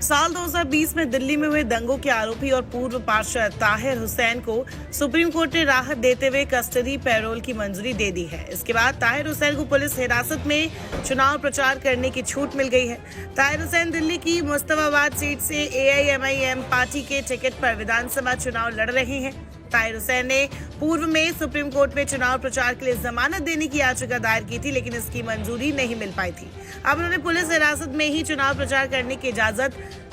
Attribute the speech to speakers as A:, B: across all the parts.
A: साल 2020 में दिल्ली में हुए दंगों के आरोपी और पूर्व पार्षद ताहिर हुसैन को सुप्रीम कोर्ट ने राहत देते हुए कस्टडी पैरोल की मंजूरी दे दी है। इसके बाद ताहिर हुसैन को पुलिस हिरासत में चुनाव प्रचार करने की छूट मिल गई है। ताहिर हुसैन दिल्ली की मुस्तफाबाद सीट से AIMIM पार्टी के टिकट पर विधानसभा चुनाव लड़ रहे हैं। ताहिर हुसैन ने पूर्व में सुप्रीम कोर्ट में चुनाव प्रचार के लिए जमानत देने की याचिका दायर की थी, लेकिन इसकी मंजूरी नहीं मिल पाई थी। अब उन्होंने पुलिस हिरासत में ही चुनाव प्रचार करने की इजाजत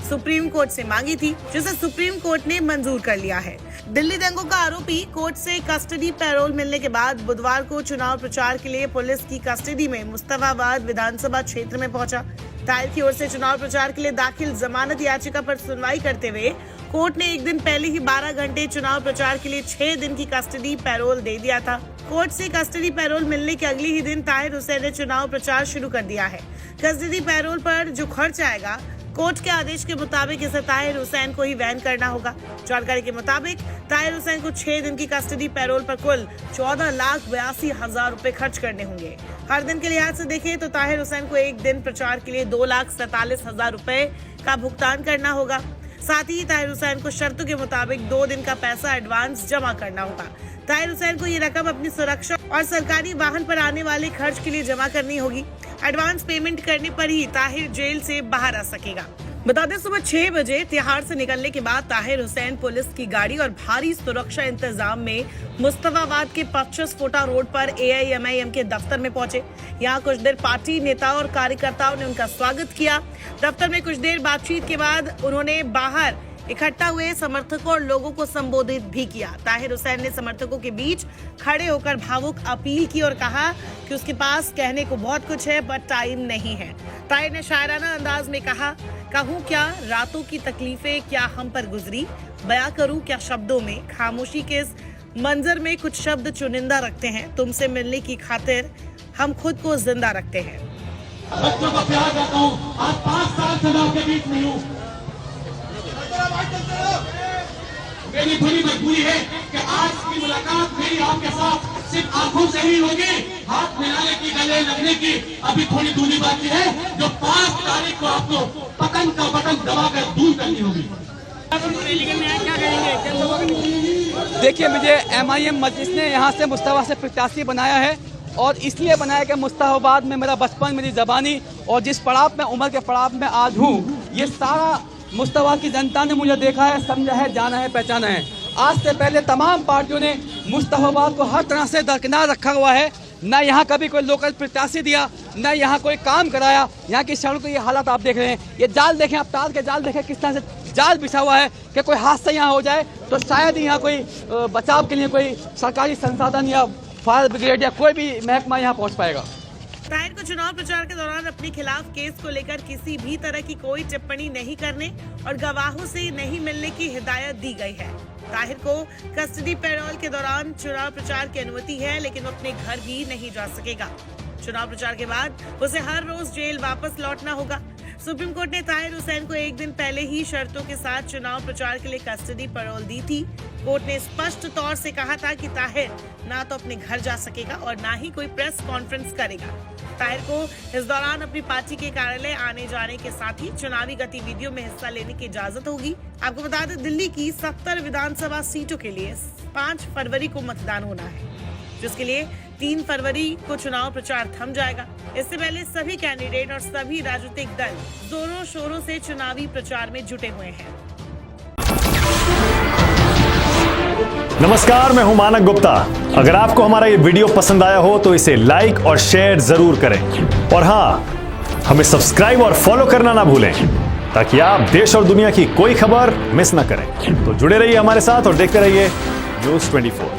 A: सुप्रीम कोर्ट से मांगी थी, जिसे सुप्रीम कोर्ट ने मंजूर कर लिया है। दिल्ली दंगों का आरोपी कोर्ट से कस्टडी पैरोल मिलने के बाद बुधवार को चुनाव प्रचार के लिए पुलिस की कस्टडी में मुस्तफाबाद विधानसभा क्षेत्र में पहुंचा। ताहिर की ओर से चुनाव प्रचार के लिए दाखिल जमानत याचिका पर सुनवाई करते हुए कोर्ट ने एक दिन पहले ही 12 घंटे चुनाव प्रचार के लिए 6 दिन की कस्टडी पैरोल दे दिया था। कोर्ट से कस्टडी पैरोल मिलने के अगले ही दिन ताहिर हुसैन ने चुनाव प्रचार शुरू कर दिया है। कस्टडी पैरोल पर जो खर्च आएगा, कोर्ट के आदेश के मुताबिक इसे ताहिर हुसैन को ही वहन करना होगा। जानकारी के मुताबिक ताहिर हुसैन को 6 दिन की कस्टडी पैरोल पर कुल 14,82,000 रुपए खर्च करने होंगे। हर दिन के लिहाज से देखें तो ताहिर हुसैन को एक दिन प्रचार के लिए 2,47,000 रुपए का भुगतान करना होगा। साथ ही ताहिर हुसैन को शर्तों के मुताबिक 2 दिन का पैसा एडवांस जमा करना होगा। ताहिर हुसैन को ये रकम अपनी सुरक्षा और सरकारी वाहन पर आने वाले खर्च के लिए जमा करनी होगी। एडवांस पेमेंट करने पर ही ताहिर जेल से बाहर आ सकेगा। बता दें, सुबह 6 बजे तिहाड़ से निकलने के बाद ताहिर हुसैन पुलिस की गाड़ी और भारी सुरक्षा इंतजाम में मुस्तफाबाद के 25 फुटा रोड पर AIMIM के दफ्तर में पहुंचे। यहाँ कुछ देर पार्टी नेताओं और कार्यकर्ताओं ने उनका स्वागत किया। दफ्तर में कुछ देर बातचीत के बाद उन्होंने बाहर इकट्ठा हुए समर्थकों और लोगों को संबोधित भी किया। ताहिर हुसैन ने समर्थकों के बीच खड़े होकर भावुक अपील की और कहा कि उसके पास कहने को बहुत कुछ है, पर टाइम नहीं है। ताहिर ने शायराना अंदाज में कहा, कहूँ क्या रातों की तकलीफें क्या हम पर गुजरी, बयां करूँ क्या शब्दों में, खामोशी के इस मंजर में कुछ शब्द चुनिंदा रखते हैं, तुमसे मिलने की खातिर हम खुद को जिंदा रखते हैं।
B: बच्चों का प्यार करता हूँ, आज 5 साल से मैं आपके बीच में हूँ। मेरी बड़ी मजबूरी है कि आज की मुलाकात मेरी आपके साथ सिर्फ आंखों से ही होगी, हाथ मिलाने की, गले लगने की अभी थोड़ी दूरी बाकी है, जो 5 तारीख को आपको पतन का बटन दबाकर दूर करनी होगी।
C: देखिए, मुझे MIM मजलिस ने यहाँ से मुस्तफा से प्रत्याशी बनाया है और इसलिए बनाया कि मुस्तफाबाद में मेरा बचपन, मेरी जबानी और जिस पड़ाव में, उम्र के पड़ाव में आज हूँ, ये सारा मुस्तफा की जनता ने मुझे देखा है, समझा है, जाना है, पहचाना है। आज से पहले तमाम पार्टियों ने मुस्तफाबाद को हर तरह से दरकिनार रखा हुआ है। न यहाँ कभी कोई लोकल प्रत्याशी दिया, न यहाँ कोई काम कराया। यहाँ की सड़कों की हालत आप देख रहे हैं। ये जाल देखें, आप तार के जाल देखें, किस तरह से जाल बिछा हुआ है कि कोई हादसा यहाँ हो जाए तो शायद यहाँ कोई बचाव के लिए कोई सरकारी संसाधन या फायर ब्रिगेड या कोई भी महकमा यहाँ पहुँच पाएगा।
A: ताहिर को चुनाव प्रचार के दौरान अपने खिलाफ केस को लेकर किसी भी तरह की कोई टिप्पणी नहीं करने और गवाहों से नहीं मिलने की हिदायत दी गई है। ताहिर को कस्टडी पैरोल के दौरान चुनाव प्रचार की अनुमति है, लेकिन वो अपने घर भी नहीं जा सकेगा। चुनाव प्रचार के बाद उसे हर रोज जेल वापस लौटना होगा। सुप्रीम कोर्ट ने ताहिर हुसैन को एक दिन पहले ही शर्तों के साथ चुनाव प्रचार के लिए कस्टडी पैरोल दी थी। कोर्ट ने स्पष्ट तौर से कहा था कि ताहिर ना तो अपने घर जा सकेगा और ना ही कोई प्रेस कॉन्फ्रेंस करेगा। ताहिर को इस दौरान अपनी पार्टी के कार्यालय आने जाने के साथ ही चुनावी गतिविधियों में हिस्सा लेने की इजाजत होगी। आपको बता दें, दिल्ली की 70 विधानसभा सीटों के लिए 5 फरवरी को मतदान होना है, जिसके लिए 3 फरवरी को चुनाव प्रचार थम जाएगा। इससे पहले सभी कैंडिडेट और सभी राजनीतिक दल जोरों शोरों से चुनावी प्रचार में जुटे हुए हैं।
D: नमस्कार, मैं हूं मानक गुप्ता। अगर आपको हमारा ये वीडियो पसंद आया हो तो इसे लाइक और शेयर जरूर करें और हाँ, हमें सब्सक्राइब और फॉलो करना ना भूलें ताकि आप देश और दुनिया की कोई खबर मिस ना करें। तो जुड़े रहिए हमारे साथ और देखते रहिए News 24।